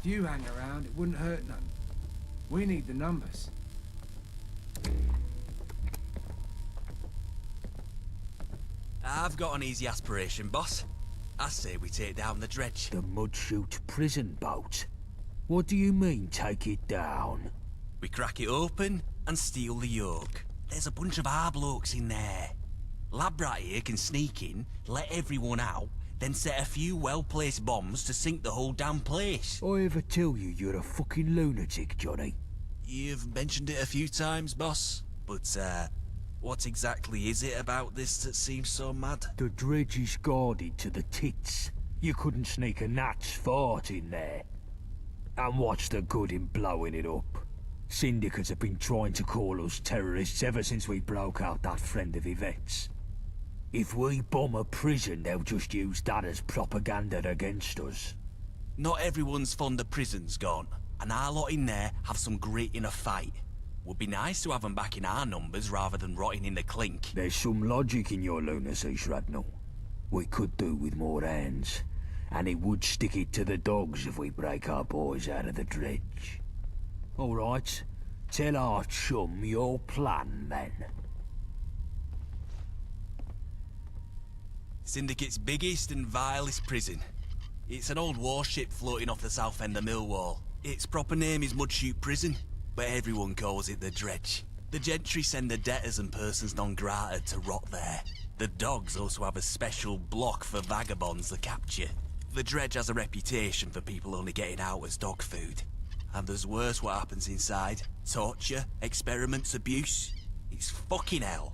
few hang around, it wouldn't hurt none. We need the numbers. I've got an easy aspiration, boss. I say we take down the dredge. The Mudchute prison boat? What do you mean, take it down? We crack it open and steal the yoke. There's a bunch of our blokes in there. Lab rat here can sneak in, let everyone out, then set a few well-placed bombs to sink the whole damn place. I ever tell you you're a fucking lunatic, Johnny? You've mentioned it a few times, boss. But, what exactly is it about this that seems so mad? The dredge is guarded to the tits. You couldn't sneak a gnat's fart in there. And what's the good in blowing it up? Syndicates have been trying to call us terrorists ever since we broke out that friend of Yvette's. If we bomb a prison, they'll just use that as propaganda against us. Not everyone's fond of prisons, gone, and our lot in there have some grit in a fight. Would be nice to have them back in our numbers rather than rotting in the clink. There's some logic in your lunacy, Shrapnel. We could do with more hands, and it would stick it to the dogs if we break our boys out of the dredge. All right, tell our chum your plan, then. Syndicate's biggest and vilest prison. It's an old warship floating off the south end of Millwall. Its proper name is Mudchute Prison, but everyone calls it the Dredge. The gentry send the debtors and persons non grata to rot there. The dogs also have a special block for vagabonds they capture. The Dredge has a reputation for people only getting out as dog food. And there's worse what happens inside. Torture, experiments, abuse. It's fucking hell.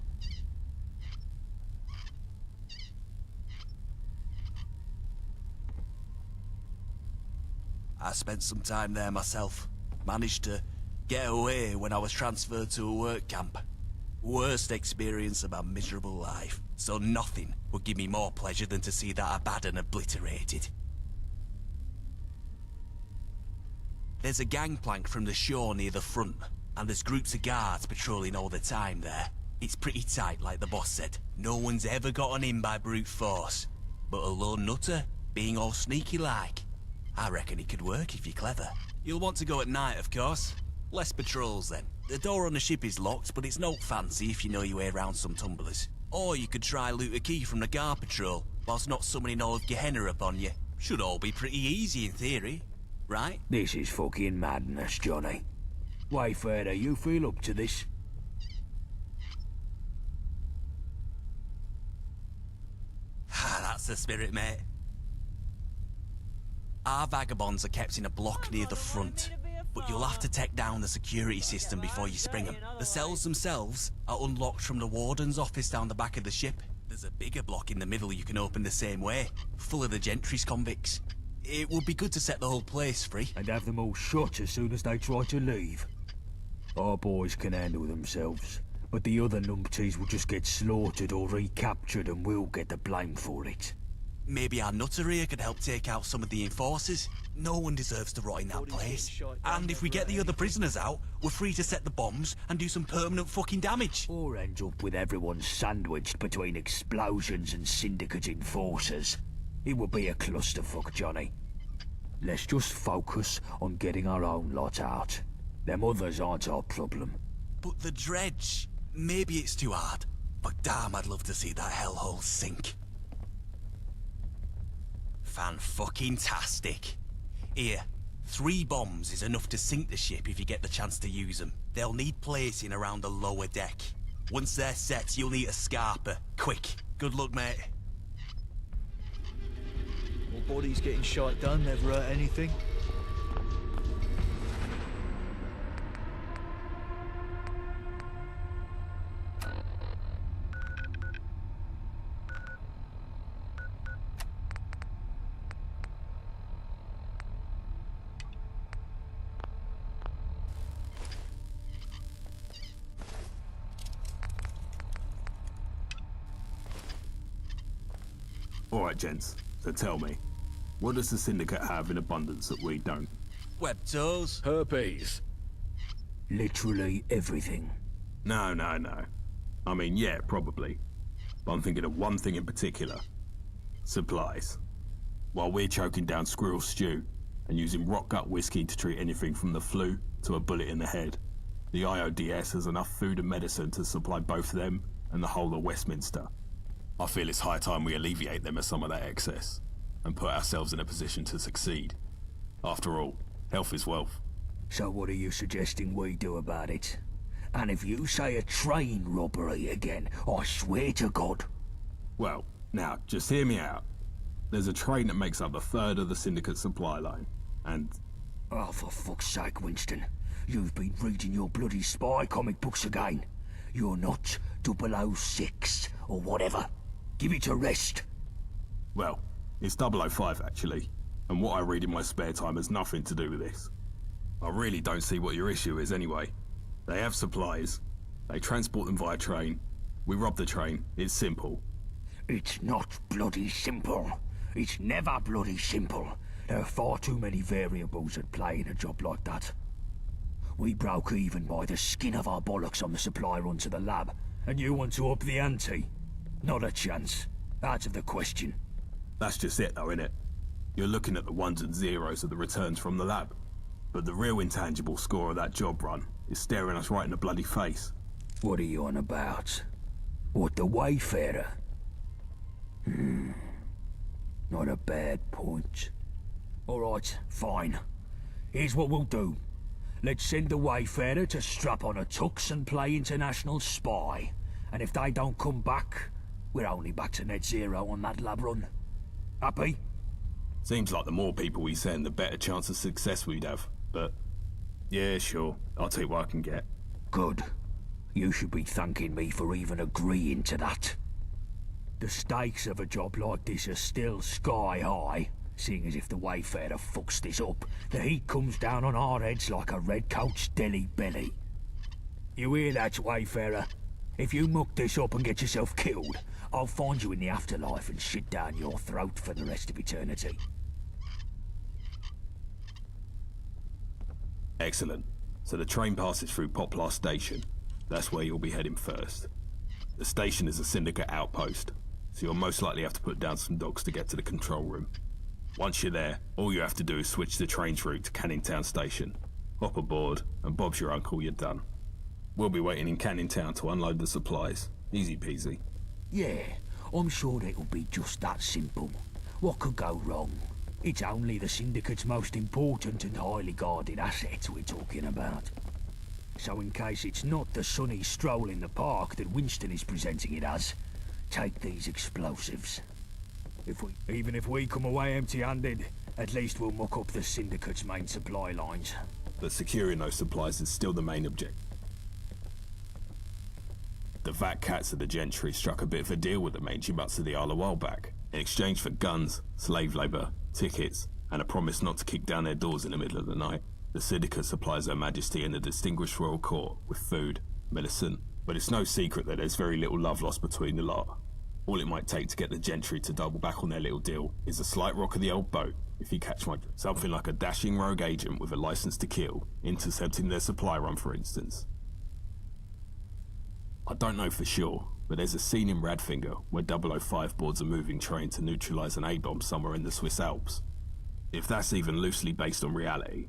I spent some time there myself. Managed to get away when I was transferred to a work camp. Worst experience of my miserable life. So nothing would give me more pleasure than to see that Abaddon obliterated. There's a gangplank from the shore near the front, and there's groups of guards patrolling all the time there. It's pretty tight, like the boss said. No one's ever gotten in by brute force. But a lone nutter, being all sneaky like, I reckon it could work if you're clever. You'll want to go at night, of course. Less patrols then. The door on the ship is locked, but it's no fancy if you know your way around some tumblers. Or you could try loot a key from the guard patrol, whilst not summoning all of Gehenna upon you. Should all be pretty easy in theory, right? This is fucking madness, Johnny. Wayfarer, you feel up to this? That's the spirit, mate. Our vagabonds are kept in a block near the front, but you'll have to take down the security system before you spring them. The cells themselves are unlocked from the warden's office down the back of the ship. There's a bigger block in the middle you can open the same way, full of the gentry's convicts. It would be good to set the whole place free. And have them all shot as soon as they try to leave. Our boys can handle themselves, but the other numpties will just get slaughtered or recaptured and we'll get the blame for it. Maybe our nutter here could help take out some of the enforcers. No one deserves to rot in that place. And if we get the other prisoners out, we're free to set the bombs and do some permanent fucking damage. Or end up with everyone sandwiched between explosions and syndicate enforcers. It would be a clusterfuck, Johnny. Let's just focus on getting our own lot out. Them others aren't our problem. But the dredge, maybe it's too hard, but damn, I'd love to see that hellhole sink. Fan-fucking-tastic. Here, 3 bombs is enough to sink the ship if you get the chance to use them. They'll need placing around the lower deck. Once they're set, you'll need a scarper. Quick. Good luck, mate. More bodies getting shot done, never hurt anything. Alright, gents, so tell me, what does the Syndicate have in abundance that we don't? Web toes. Herpes. Literally everything. No. I mean, yeah, probably. But I'm thinking of one thing in particular. Supplies. While we're choking down squirrel stew, and using rock gut whiskey to treat anything from the flu to a bullet in the head. The IODS has enough food and medicine to supply both them and the whole of Westminster. I feel it's high time we alleviate them of some of that excess and put ourselves in a position to succeed. After all, health is wealth. So what are you suggesting we do about it? And if you say a train robbery again, I swear to God. Well, now, just hear me out. There's a train that makes up a third of the Syndicate supply line, and... Oh, for fuck's sake, Winston. You've been reading your bloody spy comic books again. You're not 006 or whatever. Give it a rest. Well, it's 005 actually, and what I read in my spare time has nothing to do with this. I really don't see what your issue is anyway. They have supplies, they transport them via train, we rob the train, it's simple. It's not bloody simple. It's never bloody simple. There are far too many variables at play in a job like that. We broke even by the skin of our bollocks on the supply run to the lab, and you want to up the ante? Not a chance. Out of the question. That's just it though, innit? You're looking at the ones and zeros of the returns from the lab. But the real intangible score of that job run is staring us right in the bloody face. What are you on about? What, the Wayfarer? Not a bad point. Alright, fine. Here's what we'll do. Let's send the Wayfarer to strap on a tux and play international spy. And if they don't come back, we're only back to net zero on that lab run. Happy? Seems like the more people we send, the better chance of success we'd have. But, yeah, sure. I'll take what I can get. Good. You should be thanking me for even agreeing to that. The stakes of a job like this are still sky high, seeing as if the Wayfarer fucks this up, the heat comes down on our heads like a redcoat's deli belly. You hear that, Wayfarer? If you muck this up and get yourself killed, I'll find you in the afterlife and shit down your throat for the rest of eternity. Excellent. So the train passes through Poplar Station. That's where you'll be heading first. The station is a Syndicate outpost, so you'll most likely have to put down some dogs to get to the control room. Once you're there, all you have to do is switch the train's route to Canning Town Station. Hop aboard, and Bob's your uncle, you're done. We'll be waiting in Canning Town to unload the supplies. Easy peasy. Yeah, I'm sure it'll be just that simple. What could go wrong? It's only the Syndicate's most important and highly guarded assets we're talking about. So in case it's not the sunny stroll in the park that Winston is presenting it as, take these explosives. Even if we come away empty-handed, at least we'll muck up the Syndicate's main supply lines. But securing those supplies is still the main objective. The fat cats of the gentry struck a bit of a deal with the mangy mutts of the Isle a while back, in exchange for guns, slave labour, tickets, and a promise not to kick down their doors in the middle of the night. The Syndicate supplies Her Majesty and the distinguished royal court with food, medicine, but it's no secret that there's very little love lost between the lot. All it might take to get the gentry to double back on their little deal is a slight rock of the old boat, if you catch my drift. Something like a dashing rogue agent with a license to kill, intercepting their supply run for instance. I don't know for sure, but there's a scene in Radfinger where 005 boards a moving train to neutralise an A-bomb somewhere in the Swiss Alps. If that's even loosely based on reality,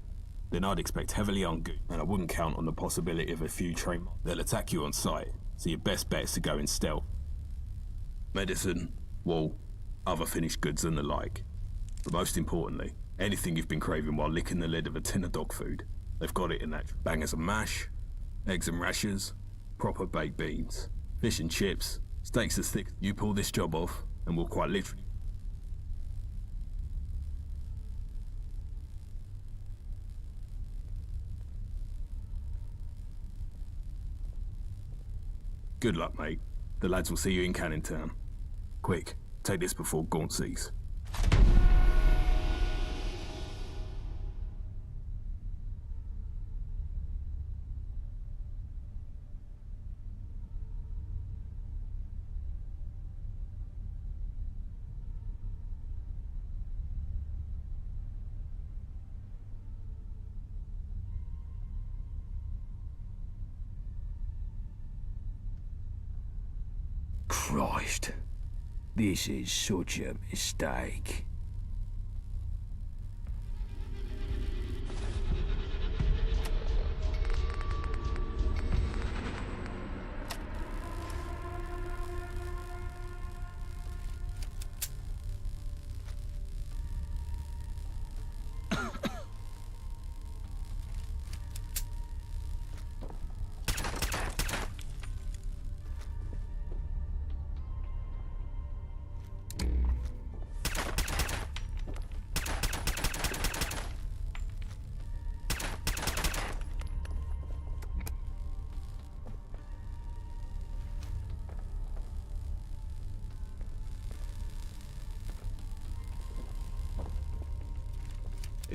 then I'd expect heavily on goons, and I wouldn't count on the possibility of a few train. They'll attack you on sight, so your best bet is to go in stealth. Medicine, wool, other finished goods and the like. But most importantly, anything you've been craving while licking the lid of a tin of dog food. They've got it in that. Bangers and mash, eggs and rashers, proper baked beans, fish and chips, steaks as thick. You pull this job off, and we'll quite literally... Good luck, mate. The lads will see you in Canning Town. Quick, take this before Gaunt sees. Christ. This is such a mistake.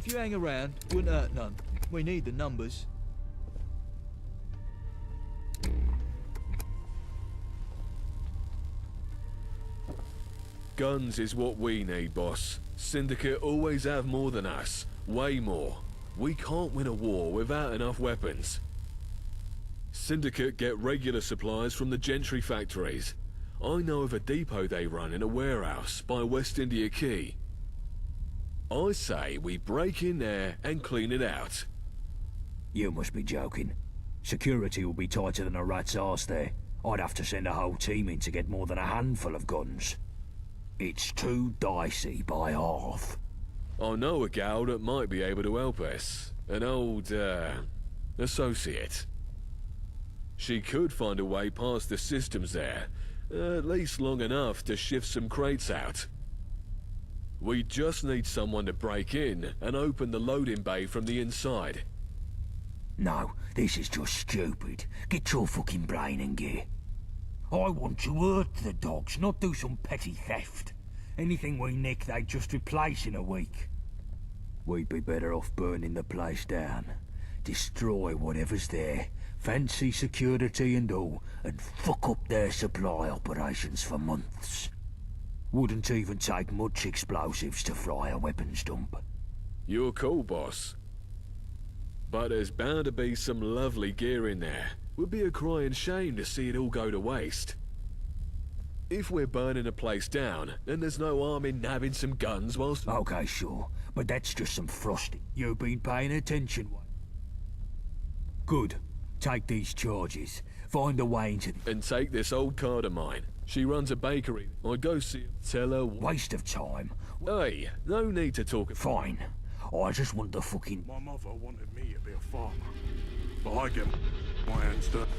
If you hang around, wouldn't hurt none. We need the numbers. Guns is what we need, boss. Syndicate always have more than us. Way more. We can't win a war without enough weapons. Syndicate get regular supplies from the Gentry factories. I know of a depot they run in a warehouse by West India Quay. I say we break in there and clean it out. You must be joking. Security will be tighter than a rat's arse there. I'd have to send a whole team in to get more than a handful of guns. It's too dicey by half. I know a gal that might be able to help us. An old, associate. She could find a way past the systems there, at least long enough to shift some crates out. We just need someone to break in and open the loading bay from the inside. No, this is just stupid. Get your fucking brain in gear. I want to hurt the dogs, not do some petty theft. Anything we nick, they just replace in a week. We'd be better off burning the place down. Destroy whatever's there, fancy security and all, and fuck up their supply operations for months. Wouldn't even take much explosives to fry a weapons dump. You're cool, boss. But there's bound to be some lovely gear in there. Would be a crying shame to see it all go to waste. If we're burning a place down, then there's no harm in nabbing some guns whilst... Okay, sure, but that's just some frosting. You've been paying attention. Good. Take these charges. Find a way into the... And take this old card of mine. She runs a bakery. I'd go see her. Tell her... Waste of time. Hey, no need to talk... Fine. I just want the fucking... My mother wanted me to be a farmer, but I get my hands dirty.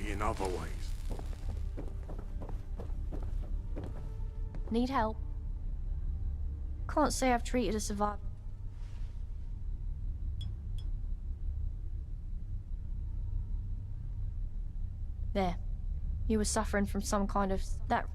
In other ways. Need help? Can't say I've treated a survivor. There. You were suffering from some kind of... that...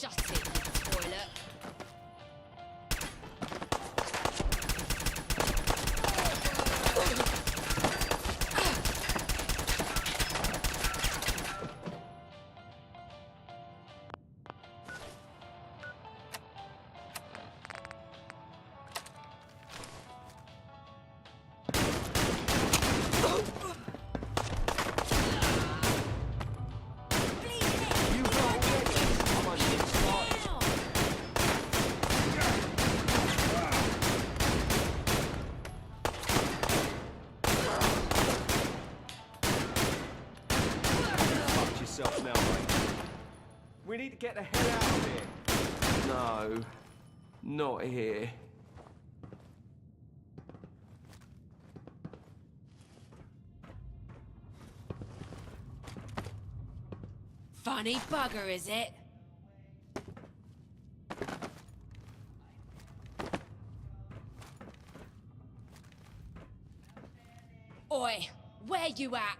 Shut it, you toilet. Now, mate. We need to get the hell out of here. No, not here. Funny bugger, is it? Oi, where you at?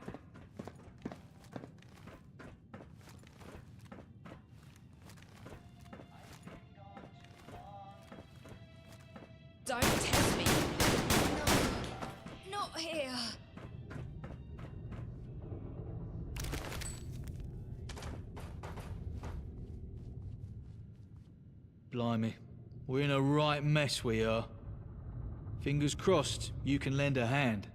Don't test me. No, not here. Blimey. We're in a right mess, we are. Fingers crossed you can lend a hand.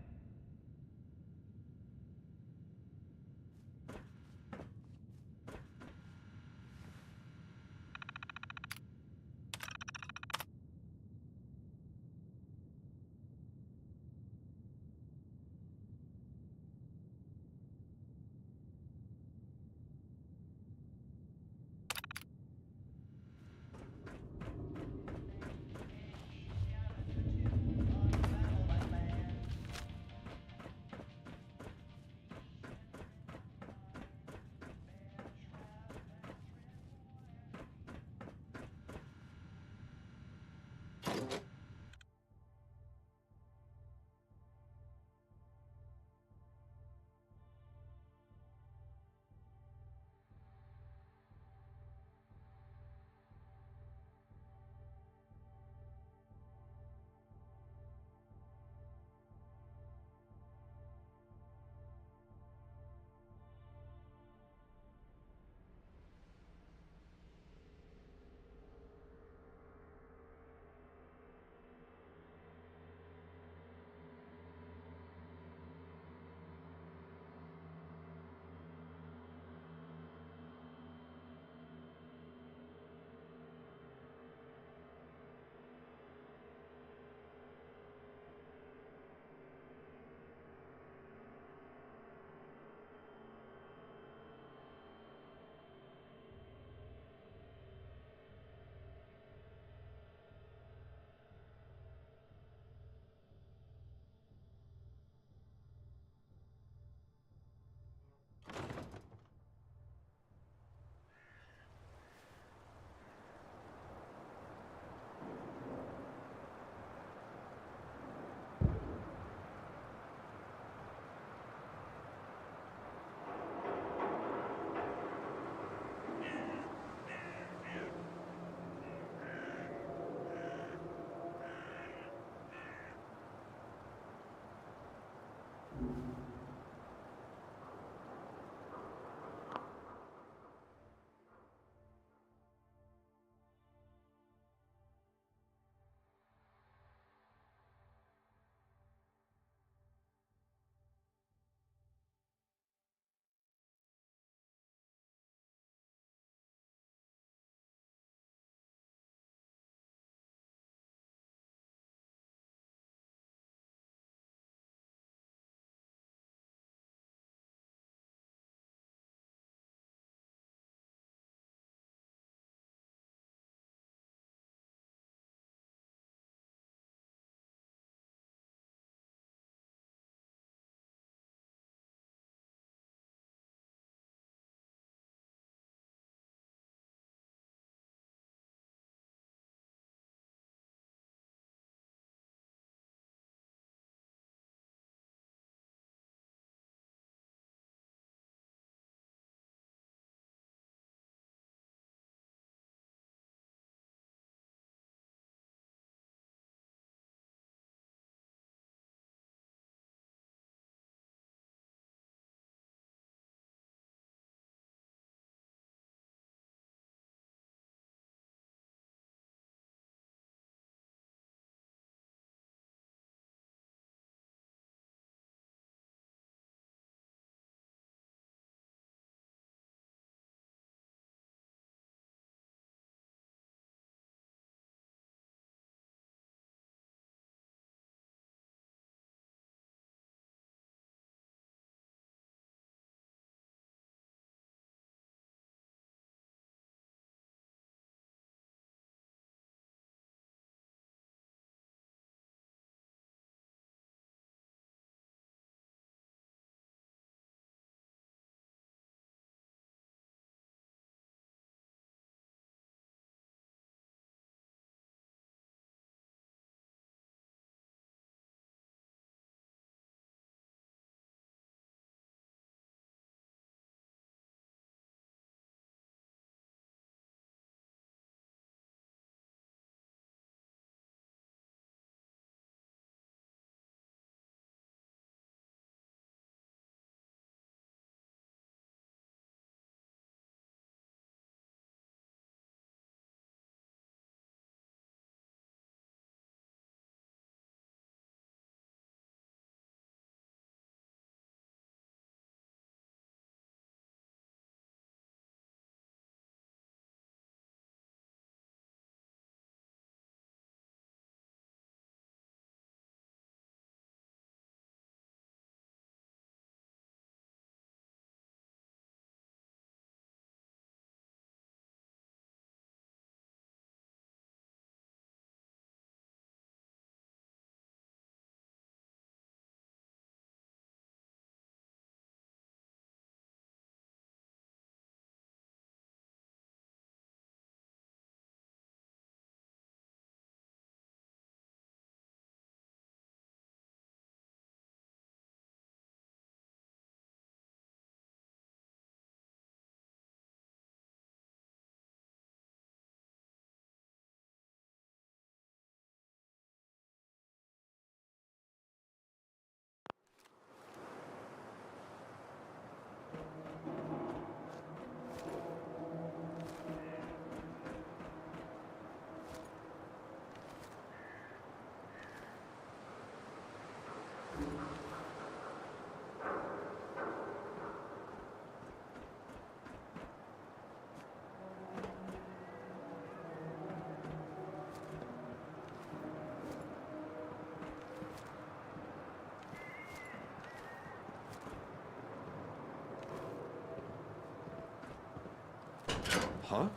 Huh?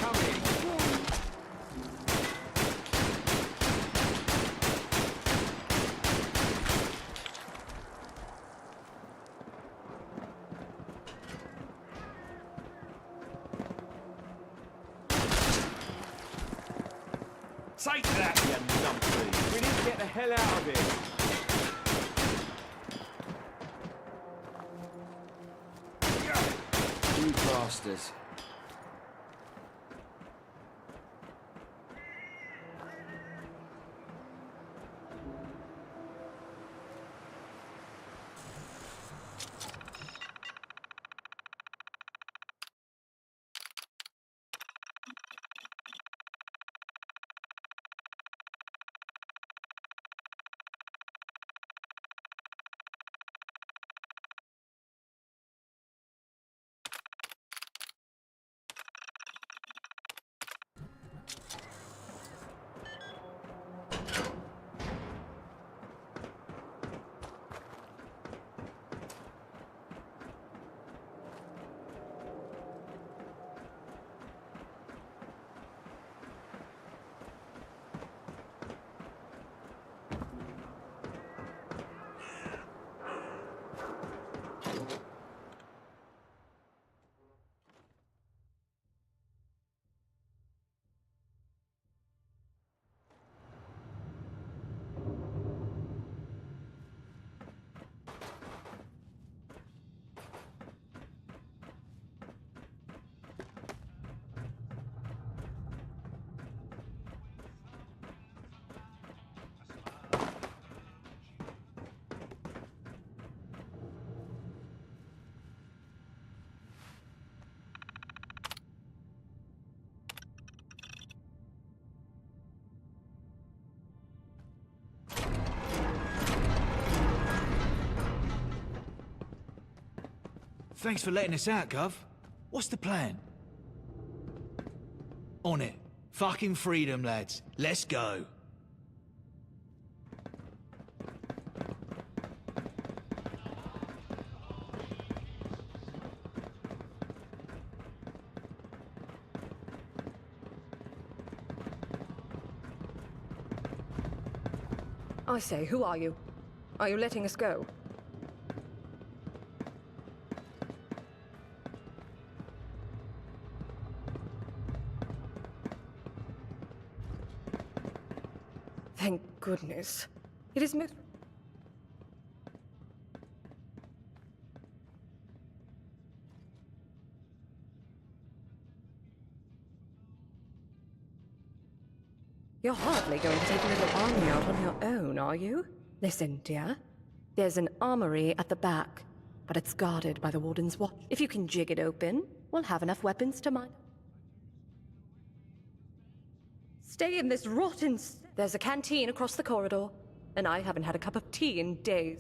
Come in. Take that, you numpty! We need to get the hell out of here. You bastards. Thanks for letting us out, Gov. What's the plan? On it. Fucking freedom, lads. Let's go. I say, who are you? Are you letting us go? Thank goodness. It is You're hardly going to take a little army out on your own, are you? Listen, dear. There's an armory at the back, but it's guarded by the Warden's watch. If you can jig it open, we'll have enough weapons to mine. Stay in this rotten... There's a canteen across the corridor, and I haven't had a cup of tea in days.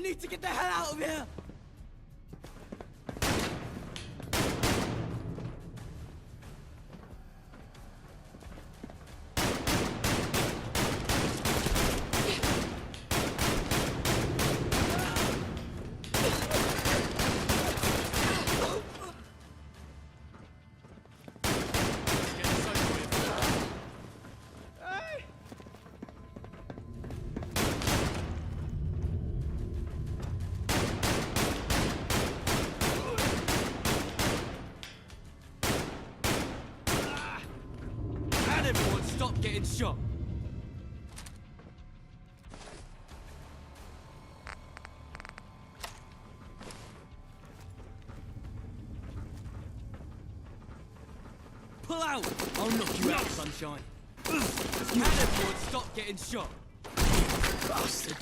We need to get the hell out of here! Everyone, stop getting shot! Pull out! I'll knock you out, sunshine. Can everyone stop getting shot? Bastard!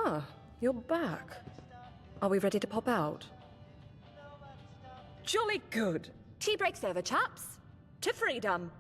Ah, you're back. Are we ready to pop out? Jolly good. Tea break's over, chaps. To freedom.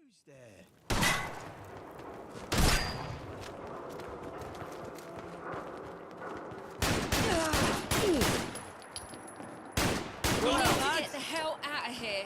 Who's there? We need to get the hell out of here.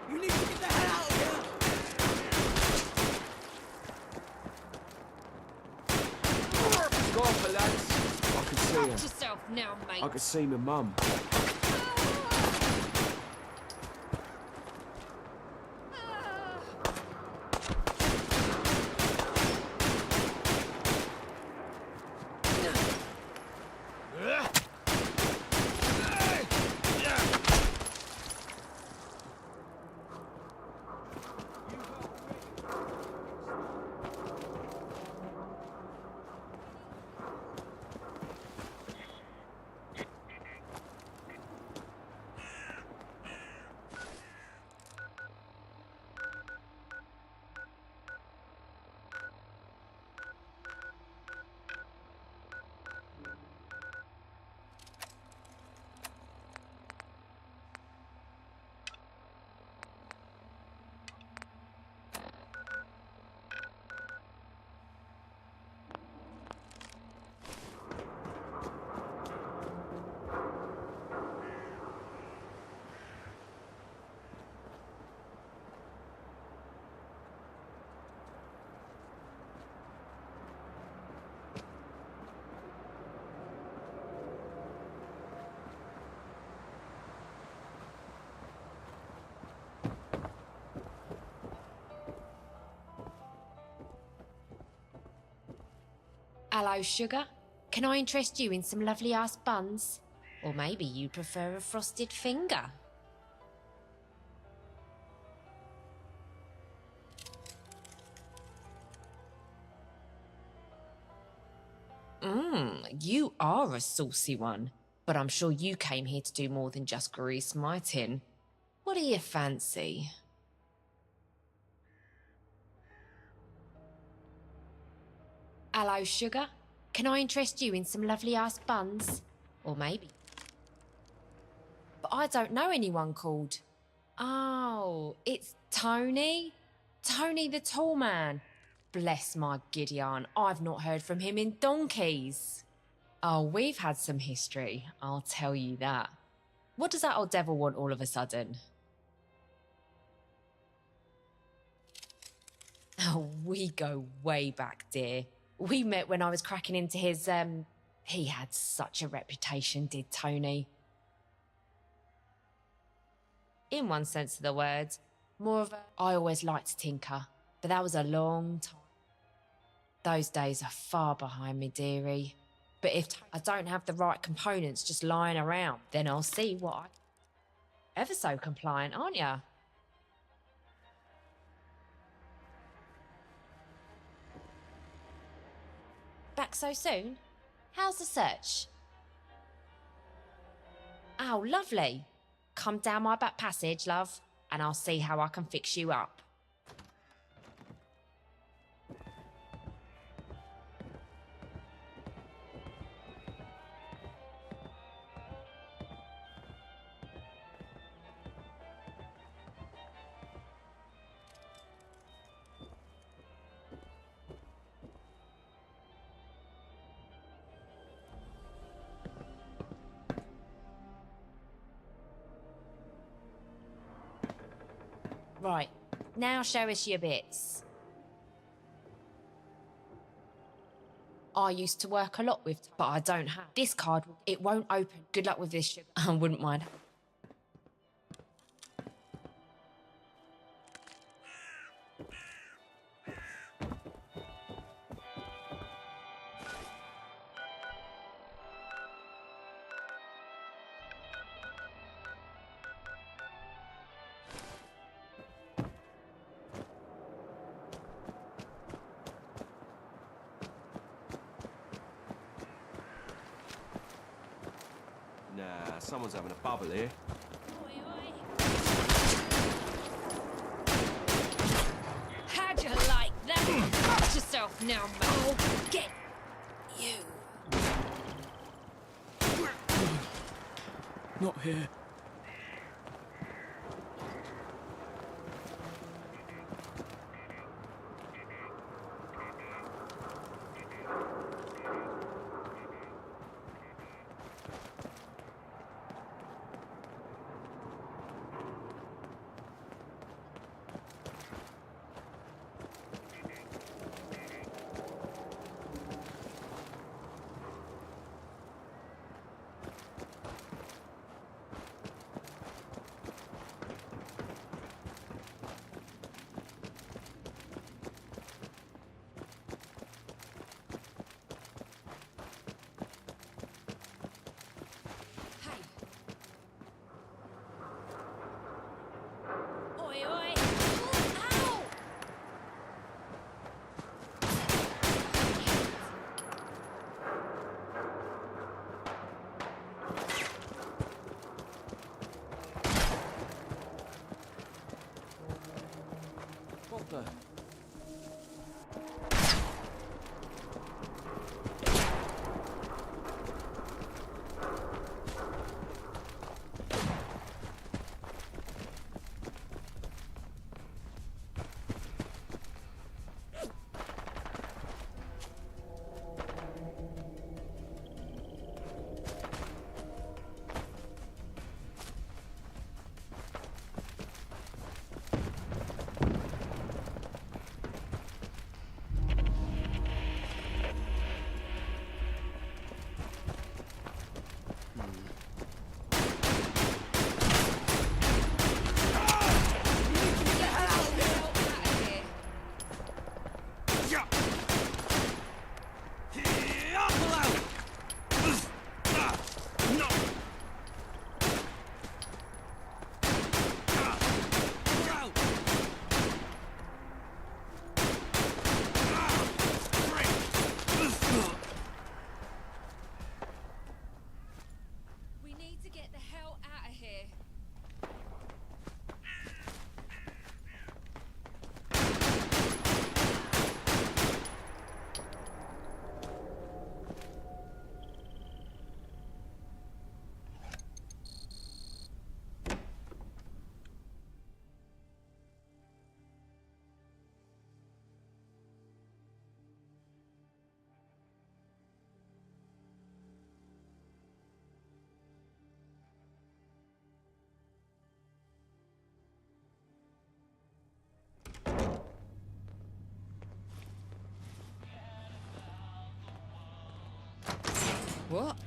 You need to get the hell out of here! Go on, my lads. I can see Watch her. yourself now, mate. I can see my mum. Hello, sugar. Can I interest you in some lovely ass buns? Or maybe you prefer a frosted finger? You are a saucy one. But I'm sure you came here to do more than just grease my tin. What do you fancy? Hello, sugar. Can I interest you in some lovely ass buns? Or maybe. But I don't know anyone called. Oh, it's Tony? Tony the tall man. Bless my Gideon, I've not heard from him in donkeys. Oh, we've had some history, I'll tell you that. What does that old devil want all of a sudden? Oh, we go way back, dear. We met when I was cracking into his, He had such a reputation, did Tony. In one sense of the word, more of a... I always liked to tinker, but that was a long time. Those days are far behind me, dearie. But if I don't have the right components just lying around, then I'll see what I... Ever so compliant, aren't ya? Back so soon? How's the search? Oh, lovely. Come down my back passage, love, and I'll see how I can fix you up. Right, now show us your bits. I used to work a lot with, but I don't have. This card, it won't open. Good luck with this, sugar. I wouldn't mind. Nah, someone's having a bubble here. How'd you like that? Watch yourself now, Mo. Get you. Not here. What the? What?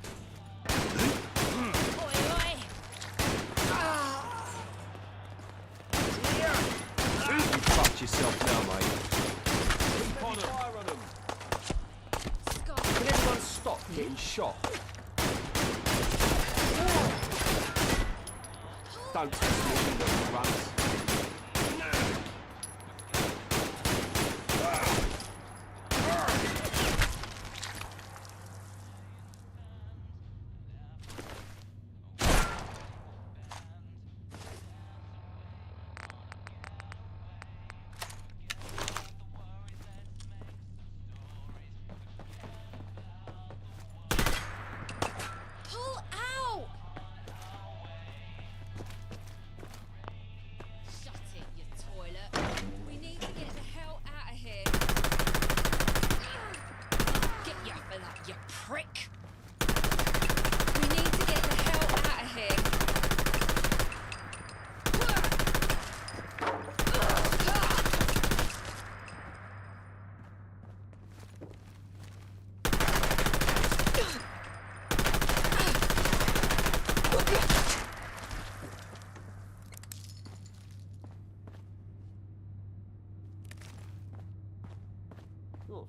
You fucked yourself now, mate. Keep on fire on them. Can everyone stop getting shot? Don't touch me, you little runts.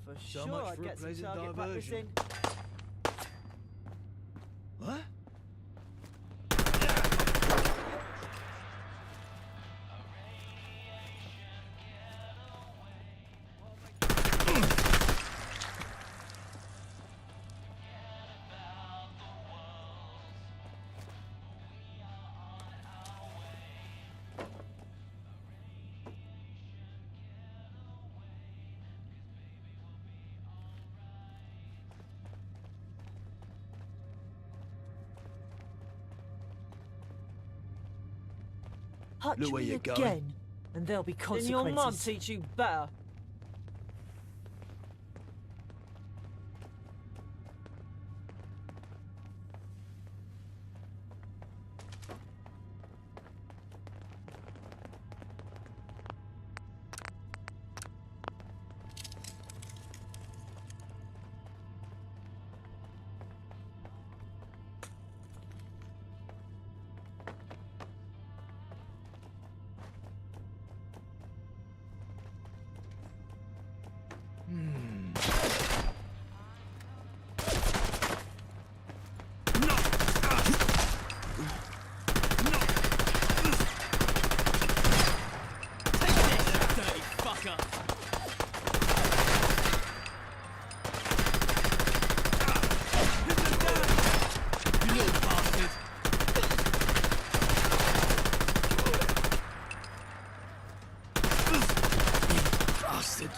for So sure much I'd for a get some pleasant target practice diversion. in. What? Touch Look where me you're again, going. and there'll be Then consequences. your mum teach you better. Dirty fucker! You little bastard! Bastard.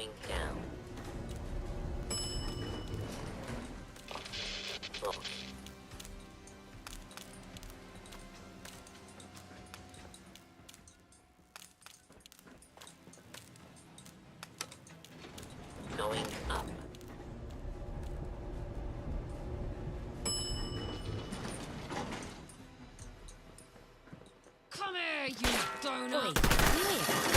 Going down. Look. Going up. Come here, you donut! Oi, come here.